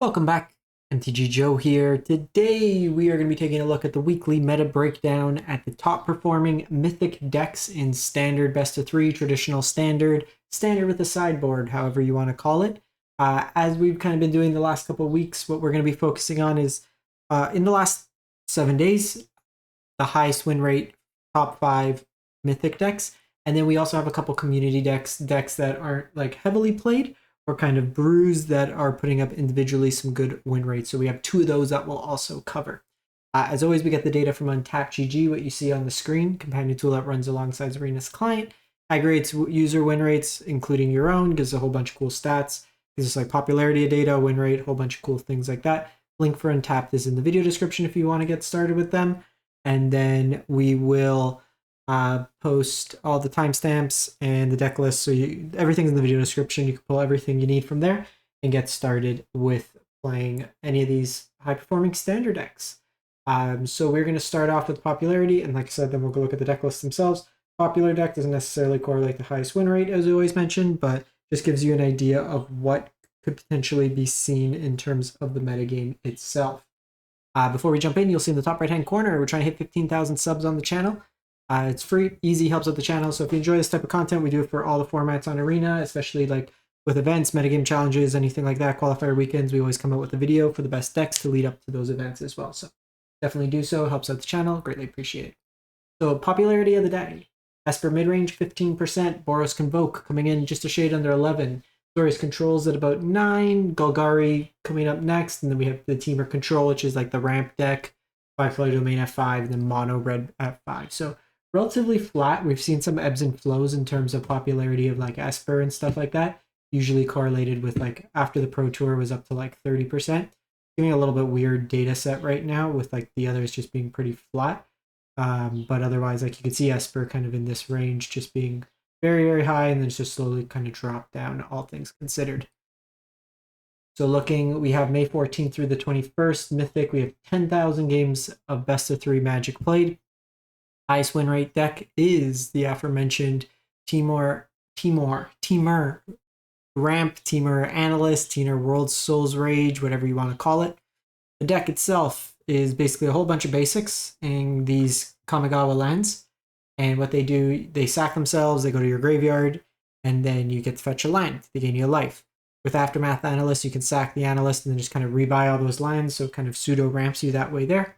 Welcome back, MTG Joe here. Today we are going to be taking a look at the weekly meta breakdown at the top performing Mythic decks in Standard, Best of 3, Traditional Standard, Standard with a sideboard, however you want to call it. As we've kind of been doing the last couple of weeks, what we're going to be focusing on is in the last 7 days, the highest win rate, top 5 Mythic decks. And then we also have a couple community decks that aren't like heavily played, or kind of brews that are putting up individually some good win rates. So we have 2 of those that we'll also cover. As always, we get the data from UntapGG, what you see on the screen, companion tool that runs alongside Arena's client, aggregates user win rates, including your own, gives a whole bunch of cool stats, gives us like popularity of data, win rate, a whole bunch of cool things like that. Link for Untapped is in the video description if you want to get started with them. And then we will post all the timestamps and the deck list, so everything's in the video description. You can pull everything you need from there and get started with playing any of these high-performing standard decks. So we're going to start off with popularity, and like I said, then we'll go look at the deck lists themselves. Popular deck doesn't necessarily correlate the highest win rate, as we always mentioned, but just gives you an idea of what could potentially be seen in terms of the metagame itself. Before we jump in, you'll see in the top right-hand corner, we're trying to hit 15,000 subs on the channel. It's free, easy, helps out the channel. So if you enjoy this type of content, we do it for all the formats on Arena, especially like with events, metagame challenges, anything like that, qualifier weekends. We always come out with a video for the best decks to lead up to those events as well. So definitely do so, helps out the channel, greatly appreciate it. So popularity of the day. Esper Midrange, 15%. Boros Convoke coming in just a shade under 11. Azorius Controls at about 9. Golgari coming up next. And then we have the Temur Control, which is like the ramp deck. 5-color domain at 5, and then mono red at 5. So relatively flat. We've seen some ebbs and flows in terms of popularity of like Esper and stuff like that, usually correlated with like after the Pro Tour was up to like 30%. Giving a little bit weird data set right now with like the others just being pretty flat. But otherwise, like you can see Esper kind of in this range, just being very, very high, and then just slowly kind of drop down, all things considered. So looking, we have May 14th through the 21st, Mythic, we have 10,000 games of best of 3 Magic played. Highest win rate deck is the aforementioned Temur Ramp, Temur Analyst, Temur World Souls Rage, whatever you want to call it. The deck itself is basically a whole bunch of basics in these Kamigawa lands. And what they do, they sack themselves, they go to your graveyard, and then you get to fetch a land. They gain you a life. With Aftermath Analyst, you can sack the Analyst and then just kind of rebuy all those lands, so it kind of pseudo ramps you that way there.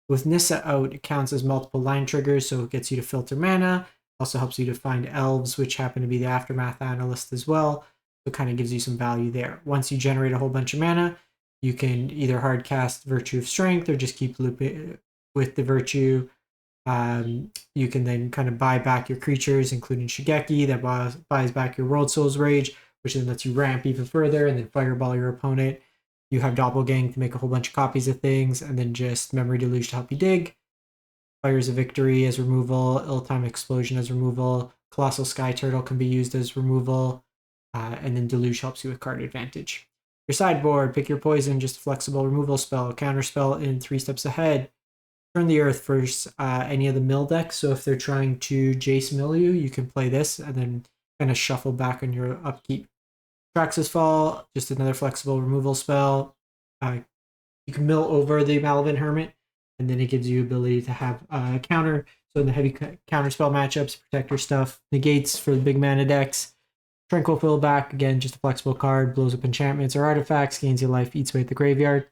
With Nissa out, it counts as multiple line triggers, so it gets you to filter mana. Also helps you to find elves, which happen to be the Aftermath Analyst as well. So it kind of gives you some value there. Once you generate a whole bunch of mana, you can either hard cast Virtue of Strength or just keep looping with the Virtue. You can then kind of buy back your creatures, including Shigeki, that buys back your World Souls Rage, which then lets you ramp even further and then fireball your opponent. You have Doppelgang to make a whole bunch of copies of things, and then just Memory Deluge to help you dig. Fires of Victory as removal, Ill-Time Explosion as removal, Colossal Sky Turtle can be used as removal, and then Deluge helps you with card advantage. Your sideboard, pick your poison, just a flexible removal spell, counter spell in 3 steps ahead. Turn the Earth first, any of the mill decks, so if they're trying to Jace mill you, you can play this and then kind of shuffle back on your upkeep. Traxxas Fall, just another flexible removal spell. You can mill over the Malavin Hermit, and then it gives you ability to have a counter. So in the heavy counter spell matchups, protect your stuff. Negates for the big mana decks. Tranquil Fillback, again, just a flexible card, blows up enchantments or artifacts, gains you life, eats away at the graveyard.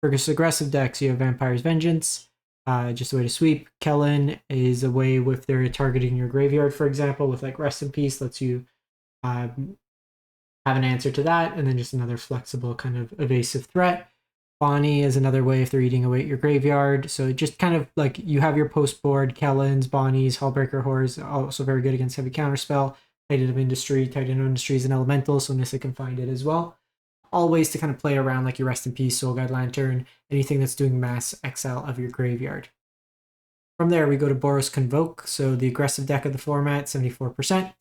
For aggressive decks, you have Vampire's Vengeance, just a way to sweep. Kellen is a way if they're targeting your graveyard, for example, with like Rest in Peace, lets you have an answer to that, and then just another flexible kind of evasive threat. Bonnie is another way if they're eating away at your graveyard. So just kind of like you have your post board, Kellens, Bonnies, Hullbreaker Horrors, also very good against heavy counterspell. Titan of Industries, and Elemental, so Nissa can find it as well. All ways to kind of play around like your Rest in Peace, Soul Guide Lantern, anything that's doing mass exile of your graveyard. From there, we go to Boros Convoke, so the aggressive deck of the format, 74%.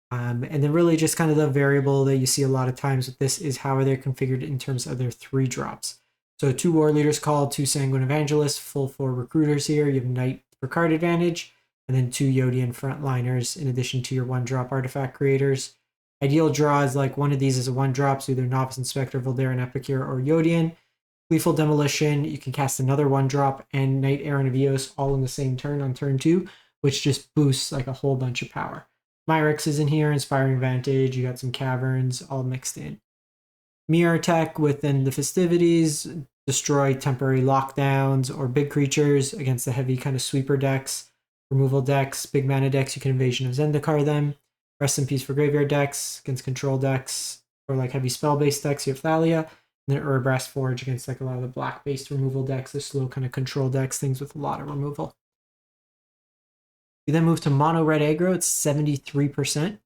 And then really just kind of the variable that you see a lot of times with this is how are they configured in terms of their 3 drops. So 2 War Leaders called, 2 Sanguine Evangelists, full 4 Recruiters here. You have Knight for card advantage, and then 2 Yodian Frontliners in addition to your 1-drop Artifact Creators. Ideal draws like one of these is a 1-drop, so either Novice Inspector, Voldaren, Epicure, or Yodian. Lethal Demolition, you can cast another 1-drop and Knight Errant of Eos all in the same turn on turn 2, which just boosts like a whole bunch of power. Myrix is in here, Inspiring Vantage, you got some Caverns all mixed in. Mirror Tech within the festivities, destroy temporary lockdowns or big creatures against the heavy kind of sweeper decks, removal decks, big mana decks, you can Invasion of Zendikar them. Rest in peace for graveyard decks, against control decks, or like heavy spell-based decks, you have Thalia. And then Urbrass Forge against like a lot of the black-based removal decks, the slow kind of control decks, things with a lot of removal. We then move to Mono Red Aggro, it's 73%.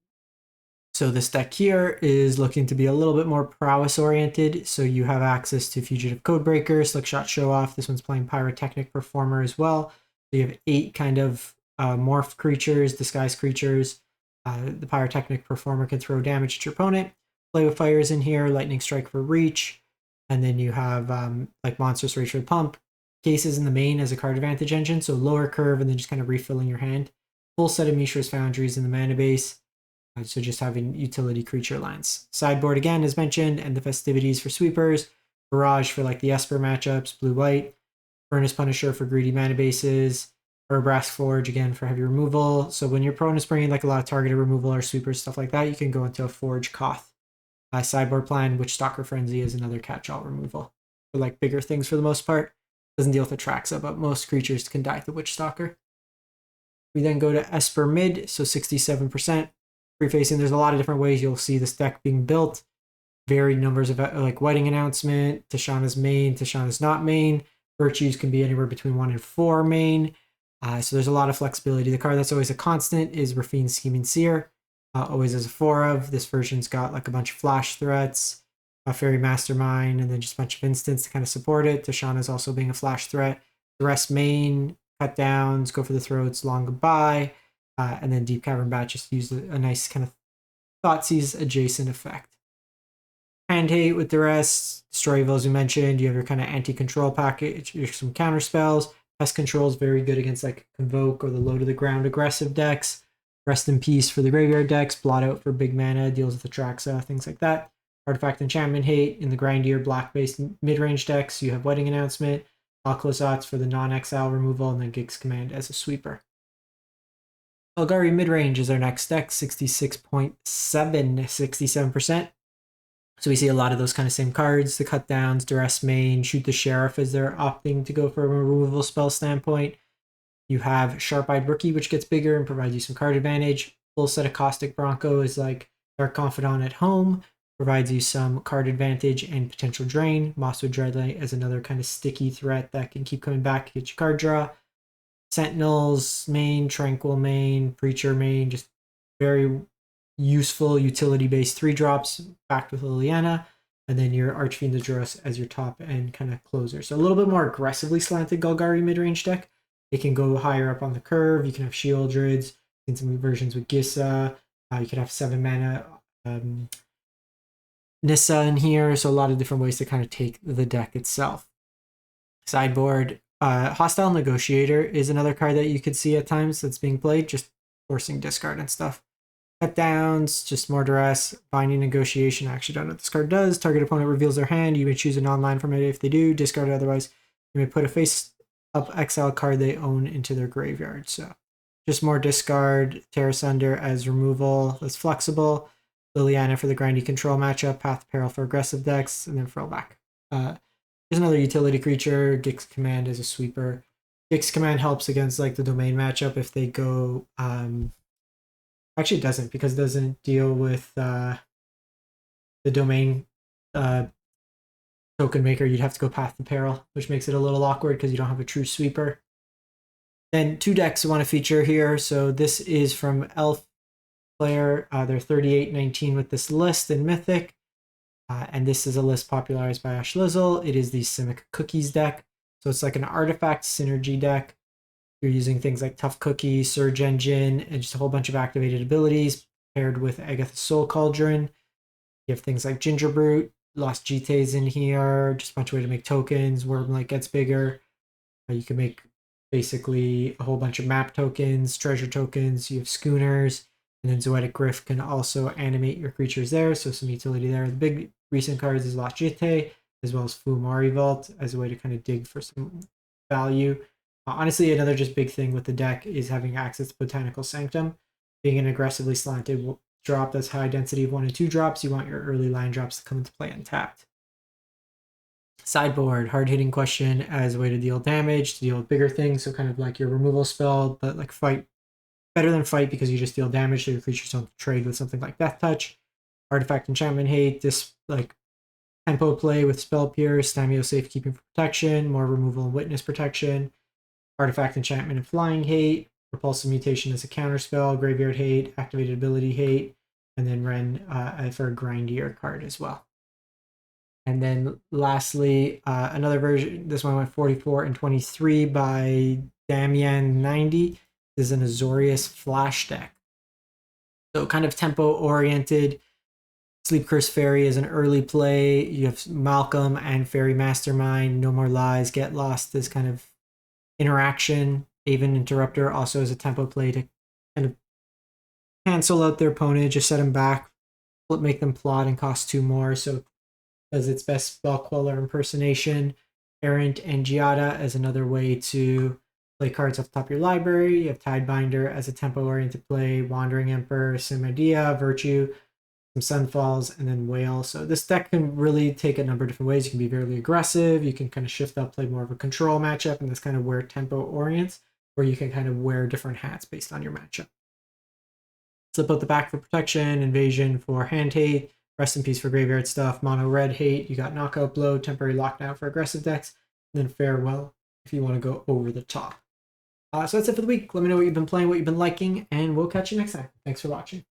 So this deck here is looking to be a little bit more prowess-oriented, so you have access to Fugitive Codebreaker, Slickshot Show-Off, this one's playing Pyrotechnic Performer as well. So you have 8 kind of morph creatures, disguise creatures. The Pyrotechnic Performer can throw damage at your opponent. Play with Fires in here, Lightning Strike for reach. And then you have like Monstrous Rage for the pump. Cases in the main as a card advantage engine, so lower curve and then just kind of refilling your hand. Full set of Mishra's Foundries in the mana base, so just having utility creature lines. Sideboard again, as mentioned, and the festivities for sweepers. Barrage for like the Esper matchups, blue-white. Furnace Punisher for greedy mana bases. Urbrass Forge again for heavy removal. So when your opponent's bringing like a lot of targeted removal or sweepers, stuff like that, you can go into a Forge Koth. Sideboard Plan, Witch Stalker Frenzy is another catch-all removal. For like bigger things for the most part. Doesn't deal with Atraxa, but most creatures can die to Witch Stalker. We then go to Esper Mid, so 67%. Prefacing, there's a lot of different ways you'll see this deck being built. Varied numbers of like Wedding Announcement, Tashana's main, Tashana's not main. Virtues can be anywhere between 1 and 4 main. So there's a lot of flexibility. The card that's always a constant is Rafine's Scheming Seer. Always as a 4 of. This version's got like a bunch of flash threats, a Fairy Mastermind, and then just a bunch of instants to kind of support it. Tashana's also being a flash threat. The rest main, cut downs, go for the throats, long goodbye, and then Deep Cavern Bat just use a nice kind of Thoughtseize adjacent effect. Hand Hate with the rest, Destroy Evil as we mentioned, you have your kind of anti-control package, some counter spells. Pest Control is very good against like Convoke or the low to the ground aggressive decks. Rest in Peace for the graveyard decks, Blot Out for big mana, deals with Atraxa, things like that. Artifact Enchantment Hate in the grindier black-based mid-range decks, you have Wedding Announcement, Alclazats for the non-exile removal, and then Gig's Command as a sweeper. Golgari Midrange is our next deck, 67%. So we see a lot of those kind of same cards, the cut downs, Duress Main, Shoot the Sheriff as they're opting to go for a removal spell standpoint. You have Sharp-Eyed Rookie, which gets bigger and provides you some card advantage. Full set of Caustic Bronco is like Dark Confidant at home, provides you some card advantage and potential drain. Mosswood Dreadlight as another kind of sticky threat that can keep coming back to get your card draw. Sentinels main, Tranquil main, Preacher main, just very useful utility-based 3-drops backed with Liliana. And then your Archfiend Adoros as your top end kind of closer. So a little bit more aggressively slanted Golgari midrange deck. It can go higher up on the curve. You can have Shieldreds, in some versions with Gissa. You could have 7 mana Nissa in here. So a lot of different ways to kind of take the deck itself. Sideboard. Hostile Negotiator is another card that you could see at times that's being played, just forcing discard and stuff. Cut downs, just more duress. Binding Negotiation, I actually don't know what this card does. Target opponent reveals their hand. You may choose a non-land from it if they do. Discard it otherwise. You may put a face-up exile card they own into their graveyard. So just more discard. Terra Sunder as removal that's flexible. Liliana for the grindy control matchup. Path Peril for aggressive decks. And then Throwback. There's another utility creature. Gix Command as a sweeper. Gix Command helps against like the domain matchup if they go... Actually, it doesn't, because it doesn't deal with the domain token maker. You'd have to go Path to Peril, which makes it a little awkward because you don't have a true sweeper. Then 2 decks I want to feature here. So this is from Elf Player. They're 38-19 with this list in Mythic. And this is a list popularized by Ash Lizzle. It is the Simic Cookies deck. So it's like an artifact synergy deck. You're using things like Tough Cookie, Surge Engine, and just a whole bunch of activated abilities paired with Agatha's Soul Cauldron. You have things like Ginger Brute, Lost GTAs in here, just a bunch of ways to make tokens. Wormlight gets bigger. You can make basically a whole bunch of map tokens, treasure tokens. You have schooners. And then Zoetic Griff can also animate your creatures there, so some utility there. The big recent cards is Lost Jite, as well as Fumari Vault, as a way to kind of dig for some value. Honestly, another just big thing with the deck is having access to Botanical Sanctum. Being an aggressively slanted drop that's high density of 1 and 2 drops, you want your early line drops to come into play untapped. Sideboard, hard-hitting question as a way to deal damage, to deal bigger things, so kind of like your removal spell, but like fight better than fight because you just deal damage, so your creatures don't trade with something like Death Touch. Artifact Enchantment Hate, this like tempo play with Spell Pierce, Stamio Safekeeping for protection, more removal and witness protection. Artifact Enchantment and Flying Hate, Repulsive Mutation as a counterspell, Graveyard Hate, Activated Ability Hate, and then Ren for a grindier card as well. And then lastly, another version, this one went 44 and 23 by Damian90. This is an Azorius Flash deck. So kind of tempo-oriented. Sleep Curse Fairy is an early play. You have Malcolm and Fairy Mastermind, No More Lies, Get Lost as kind of interaction. Aven Interrupter also as a tempo play to kind of cancel out their opponent, just set them back, make them plot and cost 2 more. So does its best Spell Queller Impersonation. Errant and Giada as another way to play cards off the top of your library. You have Tidebinder as a tempo-oriented play, Wandering Emperor, Simadia, Virtue, some Sunfalls, and then Whale. So this deck can really take a number of different ways. You can be very aggressive. You can kind of shift up, play more of a control matchup, and that's kind of where tempo orients, where you can kind of wear different hats based on your matchup. Slip out the back for protection, Invasion for hand hate, Rest in Peace for graveyard stuff, Mono Red hate, you got Knockout Blow, Temporary Lockdown for aggressive decks, and then Farewell if you want to go over the top. So that's it for the week. Let me know what you've been playing, what you've been liking, and we'll catch you next time. Thanks for watching.